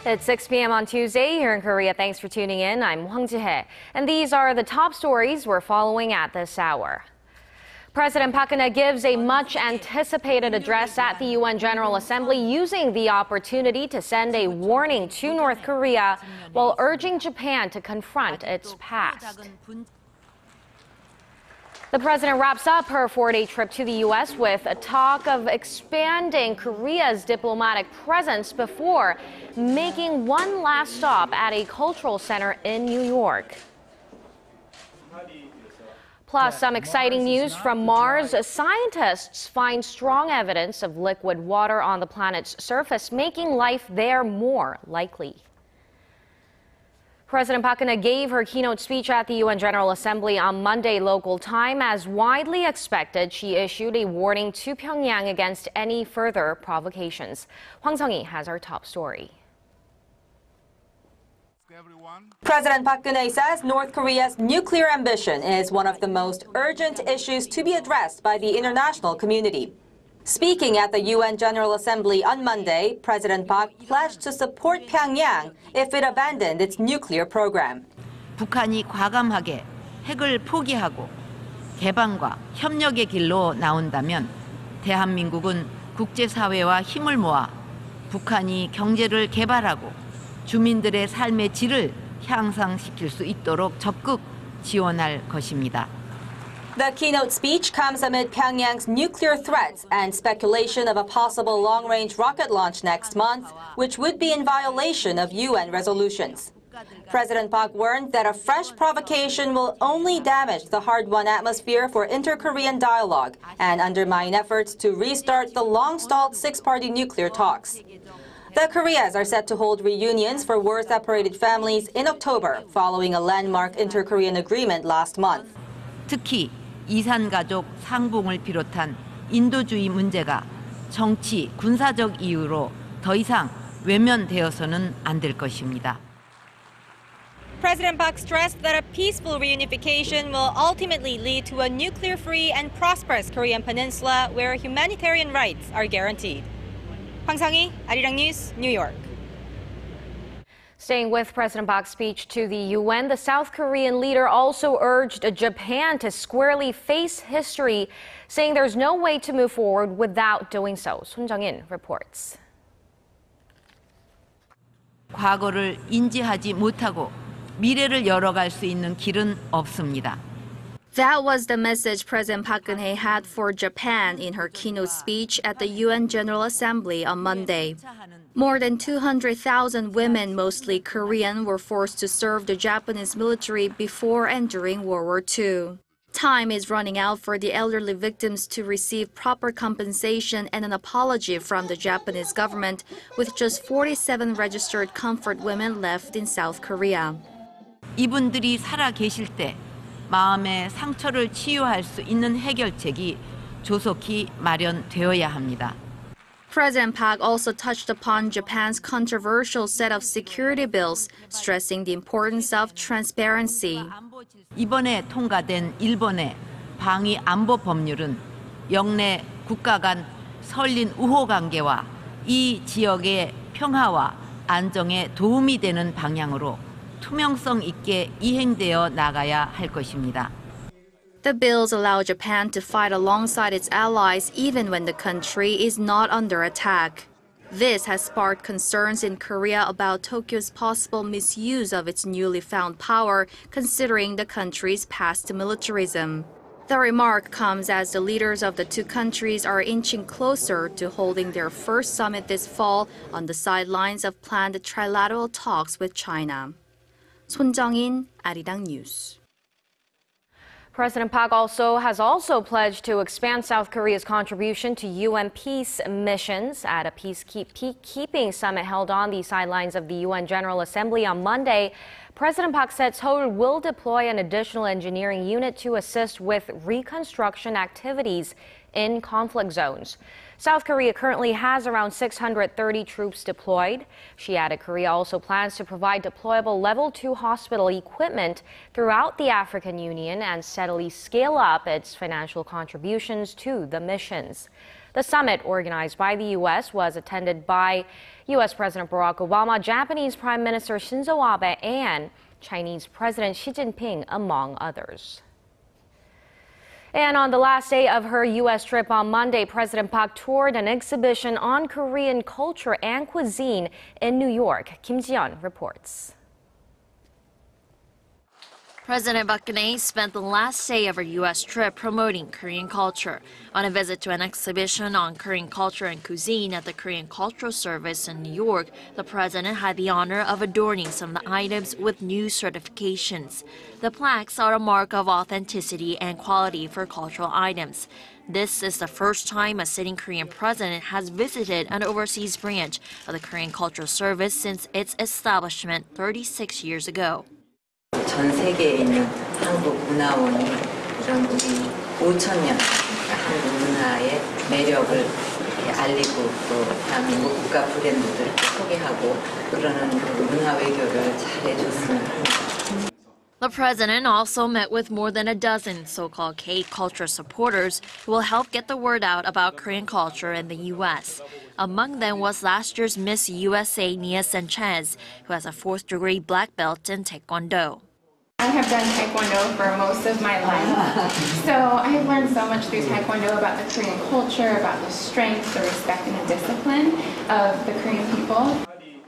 It's 6 p.m. on Tuesday here in Korea. Thanks for tuning in. I'm Hwang Ji-hye. And these are the top stories we're following at this hour. President Park Geun-hye gives a much-anticipated address at the UN General Assembly, using the opportunity to send a warning to North Korea while urging Japan to confront its past. The president wraps up her 4-day trip to the U.S. with a talk of expanding Korea's diplomatic presence before making one last stop at a cultural center in New York. Plus, some exciting news from Mars. Scientists find strong evidence of liquid water on the planet's surface, making life there more likely. President Park Geun-hye gave her keynote speech at the UN General Assembly on Monday local time. As widely expected, she issued a warning to Pyongyang against any further provocations. Hwang Sung-hee has our top story. President Park Geun-hye says North Korea's nuclear ambition is one of the most urgent issues to be addressed by the international community. Speaking at the UN General Assembly on Monday, President Park pledged to support Pyongyang if it abandoned its nuclear program. 북한이 과감하게 핵을 포기하고 개방과 협력의 길로 나온다면 대한민국은 국제사회와 힘을 모아 북한이 경제를 개발하고 주민들의 삶의 질을 향상시킬 수 있도록 적극 지원할 것입니다. The keynote speech comes amid Pyongyang's nuclear threats and speculation of a possible long-range rocket launch next month, which would be in violation of UN resolutions. President Park warned that a fresh provocation will only damage the hard-won atmosphere for inter-Korean dialogue and undermine efforts to restart the long-stalled six-party nuclear talks. The Koreas are set to hold reunions for war-separated families in October, following a landmark inter-Korean agreement last month. 특히 이산가족 상봉을 비롯한 인도주의 문제가 정치, 군사적 이유로 더 이상 외면되어서는 안 될 것입니다. President Park stressed that a peaceful reunification will ultimately lead to a nuclear-free and prosperous Korean peninsula where humanitarian rights are guaranteed. Hwang Sung-hee, Arirang News, New York. Staying with President Park's speech to the UN, the South Korean leader also urged Japan to squarely face history, saying there's no way to move forward without doing so. Son Jung-in reports. 과거를 인지하지 못하고 미래를 열어갈 수 있는 길은 없습니다. That was the message President Park Geun-hye had for Japan in her keynote speech at the UN General Assembly on Monday. More than 200,000 women, mostly Korean, were forced to serve the Japanese military before and during World War II. Time is running out for the elderly victims to receive proper compensation and an apology from the Japanese government, with just 47 registered comfort women left in South Korea. 이분들이 살아 계실 때 마음의 상처를 치유할 수 있는 해결책이 조속히 마련되어야 합니다. President Park also touched upon Japan's controversial set of security bills, stressing the importance of transparency. 이번에 통과된 일본의 방위 안보 법률은 영내 국가 간 설린 우호 관계와 이 지역의 평화와 안정에 도움이 되는 방향으로 투명성 있게 이행되어 나가야 할 것입니다. The bills allow Japan to fight alongside its allies even when the country is not under attack. This has sparked concerns in Korea about Tokyo's possible misuse of its newly found power, considering the country's past militarism. The remark comes as the leaders of the two countries are inching closer to holding their first summit this fall on the sidelines of planned trilateral talks with China. Son Jung-in, Arirang News. President Park has also pledged to expand South Korea's contribution to UN peace missions at a peacekeeping summit held on the sidelines of the UN General Assembly on Monday. President Park said Seoul will deploy an additional engineering unit to assist with reconstruction activities in conflict zones. South Korea currently has around 630 troops deployed. She added Korea also plans to provide deployable Level 2 hospital equipment throughout the African Union and steadily scale up its financial contributions to the missions. The summit, organized by the U.S., was attended by U.S. President Barack Obama, Japanese Prime Minister Shinzo Abe, and Chinese President Xi Jinping, among others. And on the last day of her U.S. trip on Monday, President Park toured an exhibition on Korean culture and cuisine in New York. Kim Ji-yeon reports. President Park Geun-hye spent the last day of her U.S. trip promoting Korean culture. On a visit to an exhibition on Korean culture and cuisine at the Korean Cultural Service in New York, the president had the honor of adorning some of the items with new certifications. The plaques are a mark of authenticity and quality for cultural items. This is the first time a sitting Korean president has visited an overseas branch of the Korean Cultural Service since its establishment 36 years ago. 전 세계에 있는 한국 문화원이 이런 우리 5,000년 한국 문화의 매력을 이렇게 알리고 또 대한민국 국가 브랜드들을 소개하고 그러는 문화 외교를 잘 해줬으면 합니다. The president also met with more than a dozen so-called K-culture supporters who will help get the word out about Korean culture in the U.S. Among them was last year's Miss USA Nia Sanchez, who has a 4th-degree black belt in Taekwondo. I have done Taekwondo for most of my life, so I have learned so much through Taekwondo about the Korean culture, about the strength, the respect, and the discipline of the Korean people.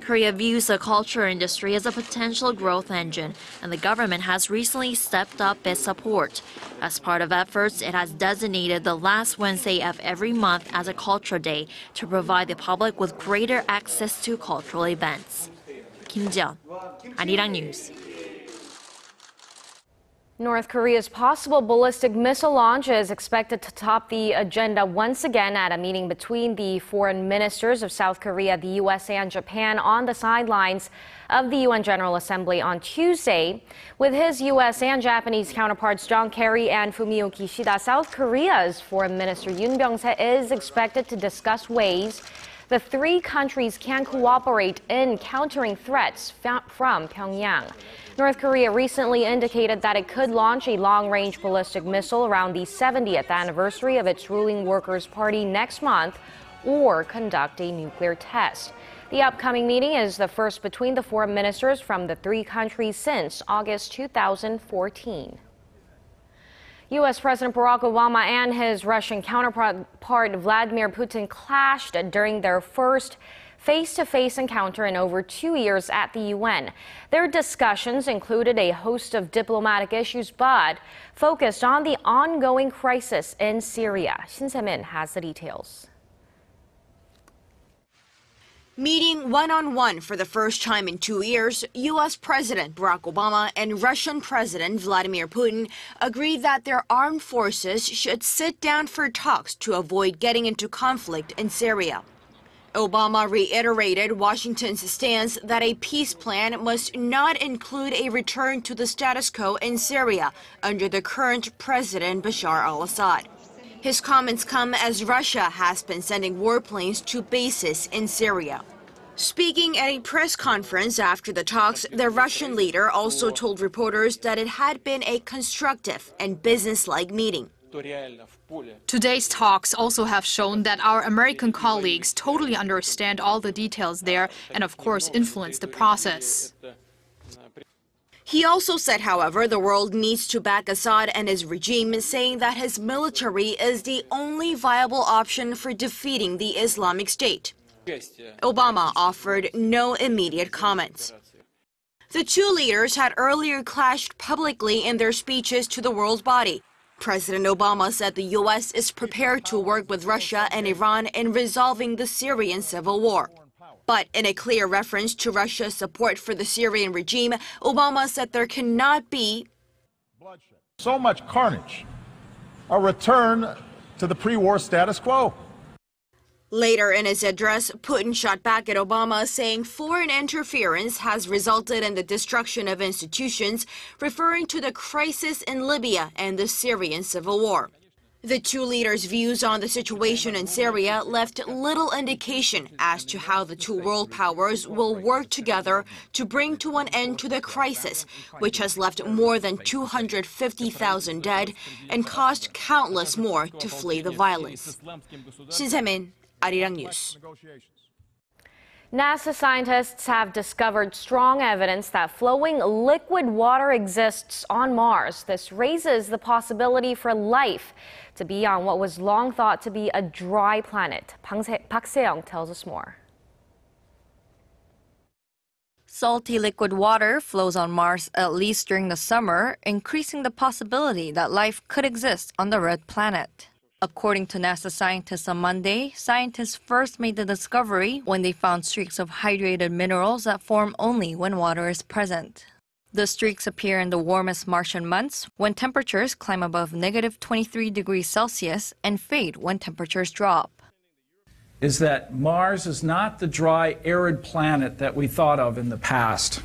Korea views the culture industry as a potential growth engine, and the government has recently stepped up its support. As part of efforts, it has designated the last Wednesday of every month as a Culture Day to provide the public with greater access to cultural events. Kim Ji-yeon, Arirang News. North Korea's possible ballistic missile launch is expected to top the agenda once again at a meeting between the foreign ministers of South Korea, the USA, and Japan on the sidelines of the UN General Assembly on Tuesday. With his US and Japanese counterparts John Kerry and Fumio Kishida, South Korea's Foreign Minister Yoon Byung-se is expected to discuss ways the three countries can cooperate in countering threats from Pyongyang. North Korea recently indicated that it could launch a long-range ballistic missile around the 70th anniversary of its ruling Workers' Party next month or conduct a nuclear test. The upcoming meeting is the first between the foreign ministers from the three countries since August 2014. U.S. President Barack Obama and his Russian counterpart Vladimir Putin clashed during their first face-to-face encounter in over 2 years at the UN. Their discussions included a host of diplomatic issues, but focused on the ongoing crisis in Syria. Shin Se-min has the details. Meeting one-on-one for the first time in 2 years, U.S. President Barack Obama and Russian President Vladimir Putin agreed that their armed forces should sit down for talks to avoid getting into conflict in Syria. Obama reiterated Washington's stance that a peace plan must not include a return to the status quo in Syria under the current President Bashar al-Assad. His comments come as Russia has been sending warplanes to bases in Syria. Speaking at a press conference after the talks, the Russian leader also told reporters that it had been a constructive and business-like meeting. Today's talks also have shown that our American colleagues totally understand all the details there and, of course, influence the process. He also said, however, the world needs to back Assad and his regime, saying that his military is the only viable option for defeating the Islamic State. Obama offered no immediate comments. The two leaders had earlier clashed publicly in their speeches to the world body. President Obama said the U.S. is prepared to work with Russia and Iran in resolving the Syrian civil war. But in a clear reference to Russia's support for the Syrian regime, Obama said there cannot be so much carnage, a return to the pre-war status quo. Later in his address, Putin shot back at Obama, saying foreign interference has resulted in the destruction of institutions, referring to the crisis in Libya and the Syrian civil war. The two leaders' views on the situation in Syria left little indication as to how the two world powers will work together to bring to an end to the crisis, which has left more than 250,000 dead and caused countless more to flee the violence. Shin Arirang News. NASA scientists have discovered strong evidence that flowing liquid water exists on Mars. This raises the possibility for life to be on what was long thought to be a dry planet. Park Geun-hye tells us more. Salty liquid water flows on Mars at least during the summer, increasing the possibility that life could exist on the red planet. According to NASA scientists on Monday, scientists first made the discovery when they found streaks of hydrated minerals that form only when water is present. The streaks appear in the warmest Martian months, when temperatures climb above negative 23 degrees Celsius and fade when temperatures drop. Is that Mars is not the dry, arid planet that we thought of in the past.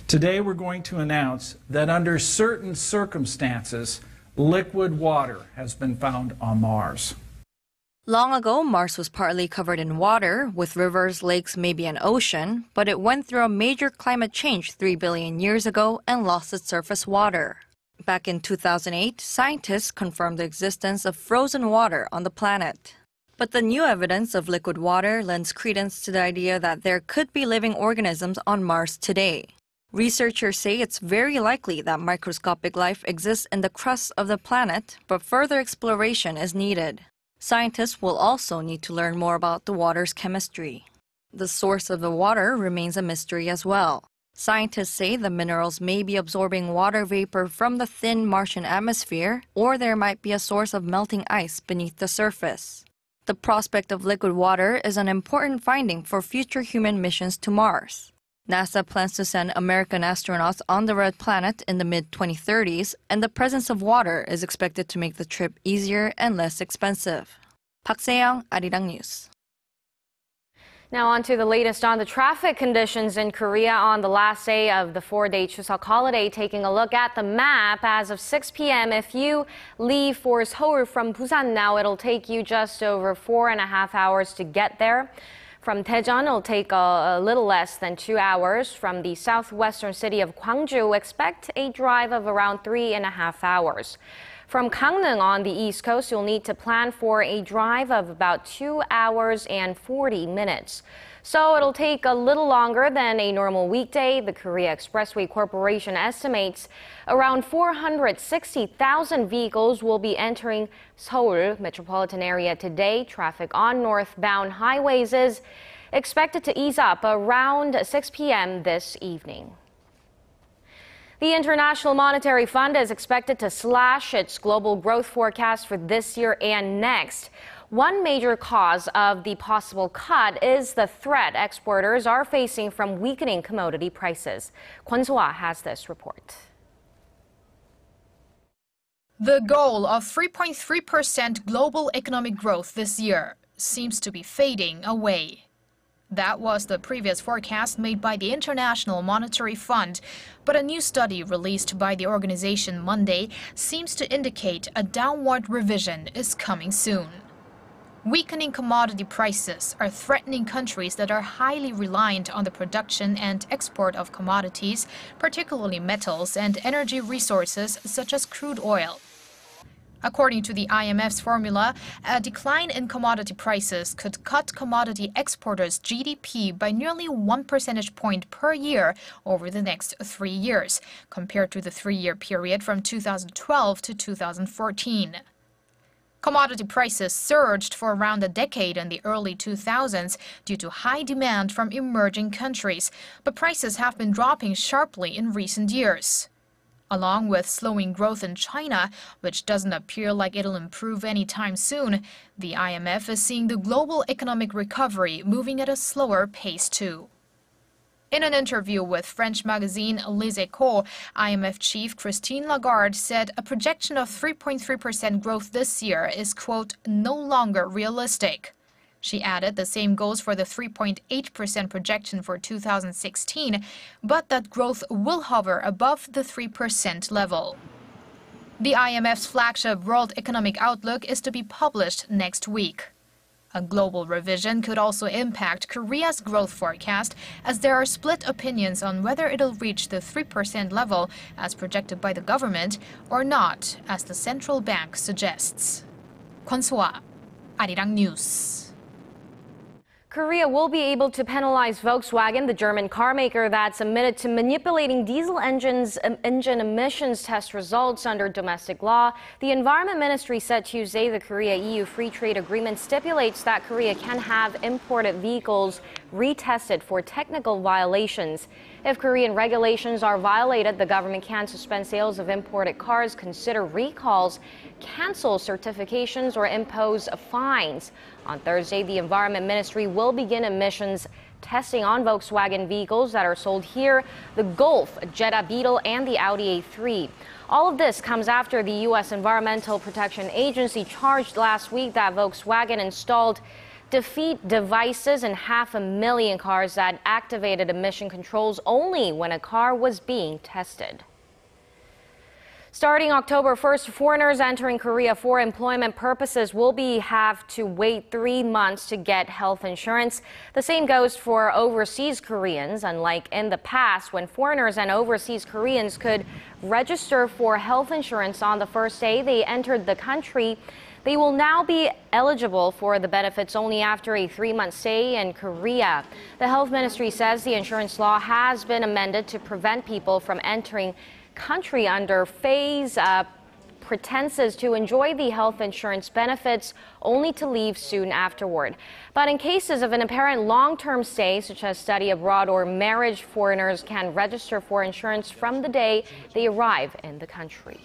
Today we're going to announce that under certain circumstances, liquid water has been found on Mars. Long ago, Mars was partly covered in water, with rivers, lakes, maybe an ocean, but it went through a major climate change 3 billion years ago and lost its surface water. Back in 2008, scientists confirmed the existence of frozen water on the planet. But the new evidence of liquid water lends credence to the idea that there could be living organisms on Mars today. Researchers say it's very likely that microscopic life exists in the crust of the planet, but further exploration is needed. Scientists will also need to learn more about the water's chemistry. The source of the water remains a mystery as well. Scientists say the minerals may be absorbing water vapor from the thin Martian atmosphere, or there might be a source of melting ice beneath the surface. The prospect of liquid water is an important finding for future human missions to Mars. NASA plans to send American astronauts on the red planet in the mid-2030s, and the presence of water is expected to make the trip easier and less expensive. Park Geun-hye, Arirang News. Now on to the latest on the traffic conditions in Korea on the last day of the 4-day Chuseok holiday. Taking a look at the map as of 6 p.m. If you leave for Seoul from Busan now, it'll take you just over 4.5 hours to get there. From Daejeon, it'll take a little less than 2 hours. From the southwestern city of Gwangju, expect a drive of around 3.5 hours. From Gangneung on the east coast, you'll need to plan for a drive of about 2 hours and 40 minutes. So it'll take a little longer than a normal weekday. The Korea Expressway Corporation estimates around 460,000 vehicles will be entering Seoul metropolitan area today. Traffic on northbound highways is expected to ease up around 6 p.m. this evening. The International Monetary Fund is expected to slash its global growth forecast for this year and next. One major cause of the possible cut is the threat exporters are facing from weakening commodity prices. Kwon So-ah has this report. The goal of 3.3% global economic growth this year seems to be fading away. That was the previous forecast made by the International Monetary Fund, but a new study released by the organization Monday seems to indicate a downward revision is coming soon. Weakening commodity prices are threatening countries that are highly reliant on the production and export of commodities, particularly metals and energy resources such as crude oil. According to the IMF's formula, a decline in commodity prices could cut commodity exporters' GDP by nearly 1 percentage point per year over the next 3 years, compared to the 3-year period from 2012 to 2014. Commodity prices surged for around a decade in the early 2000s due to high demand from emerging countries, but prices have been dropping sharply in recent years. Along with slowing growth in China, which doesn't appear like it'll improve anytime soon, the IMF is seeing the global economic recovery moving at a slower pace too. In an interview with French magazine Les Echos, IMF chief Christine Lagarde said a projection of 3.3% growth this year is, quote, no longer realistic. She added the same goes for the 3.8% projection for 2016, but that growth will hover above the 3% level. The IMF's flagship World Economic Outlook is to be published next week. A global revision could also impact Korea's growth forecast, as there are split opinions on whether it'll reach the 3% level as projected by the government or not, as the central bank suggests. Kwon-soa, Arirang News. Korea will be able to penalize Volkswagen, the German car maker that's admitted to manipulating diesel engine emissions test results under domestic law. The Environment Ministry said Tuesday the Korea-EU Free Trade Agreement stipulates that Korea can have imported vehicles retested for technical violations. If Korean regulations are violated, the government can suspend sales of imported cars, consider recalls, cancel certifications, or impose fines. On Thursday, the Environment Ministry will begin emissions testing on Volkswagen vehicles that are sold here, the Golf, Jetta Beetle, and the Audi A3. All of this comes after the U.S. Environmental Protection Agency charged last week that Volkswagen installed defeat devices in 500,000 cars that activated emission controls only when a car was being tested. Starting October 1st, foreigners entering Korea for employment purposes will have to wait 3 months to get health insurance. The same goes for overseas Koreans. Unlike in the past, when foreigners and overseas Koreans could register for health insurance on the first day they entered the country, they will now be eligible for the benefits only after a 3-month stay in Korea. The Health Ministry says the insurance law has been amended to prevent people from entering country under phase pretenses to enjoy the health insurance benefits only to leave soon afterward. But in cases of an apparent long-term stay, such as study abroad or marriage, foreigners can register for insurance from the day they arrive in the country.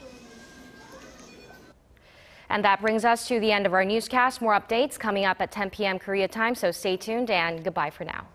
And that brings us to the end of our newscast. More updates coming up at 10 p.m. Korea time, so stay tuned and goodbye for now.